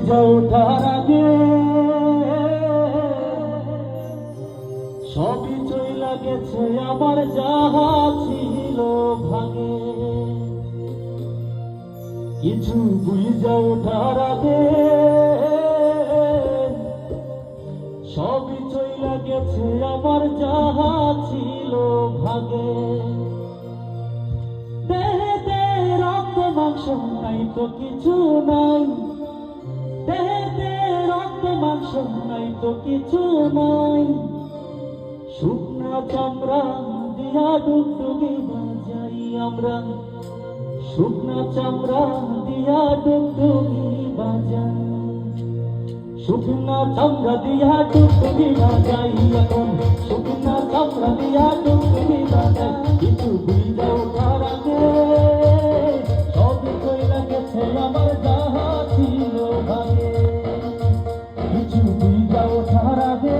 বুঝে ওঠার আগে সবই চইলা গেছে আমার যাহা ছিল ভাগে। কিছু বুঝে ওঠার আগে সবই চইলা গেছে আমার যাহা ছিল ভাগে। দেহেতে রক্ত মাংস নাই তো কিছু নাই, দেহেতে রক্ত মাংস নাই তো কিছু নাই। শুকনা চামড়া দিয়া ডুগডুগি বাজাই আমরা, শুকনা চামড়া দিয়া ডুগডুগি বাজাই, শুকনা চামড়া দিয়া ডুগডুগি বাজাই এখন, শুকনা চামড়া দিয়া ডুগডুগি বাজাই। কিছু বুঝে ওঠার আগে সবই চইলা গেছে আমার যাহা ছিল ভাগে। কিছু বুঝে ওঠার আগে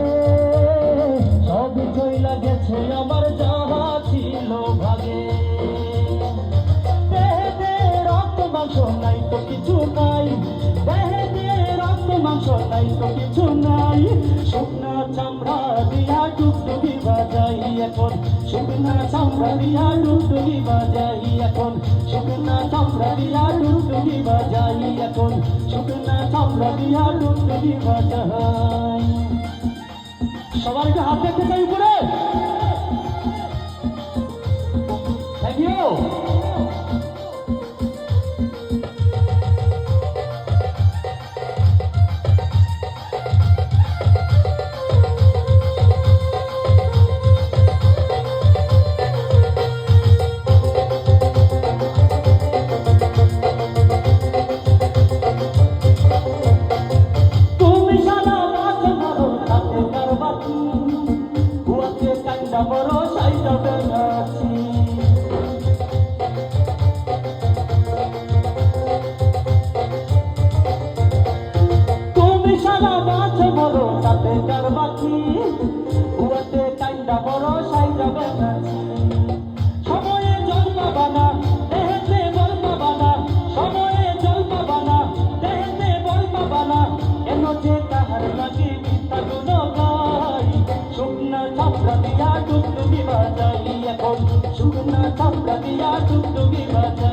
সবই চইলা গেছে আমার যাহা ছিল ভাগে। দেহেতে রক্ত মাংস নাই তো কিছু নাই, দেহেতে রক্ত মাংস নাই তো কিছু নাই। শুকনা চামড়া দিয়া ডুগডুগি বাজাই এখন, শুকনা চামড়া দিয়া ডুগডুগি বাজাই এখন, শুকনা চামড়া দিয়া ডুগডুগি বাজাই এখন, শুকনা চামড়া দিয়া ডুগডুগি বাজাই। সবার একটু হাত দেখতে চাই উপরে। Thank you. তুমি সারা গাছ বড় তাতে কার বাকি, উড়াতে কাইন্ডা বড় সাই যাবে নাচি। সময়ে জল পাবা না, দেহেতে বল পাবা না, সময়ে জল পাবা না, দেহেতে বল পাবা না। কেন যে কাহার লাগি মিথ্যা গুণ গাই, শুকনা চামড়া দিয়া ডুগডুগি বাজাই এখন, শুকনা চামড়া দিয়া ডুগডুগি বাজাই।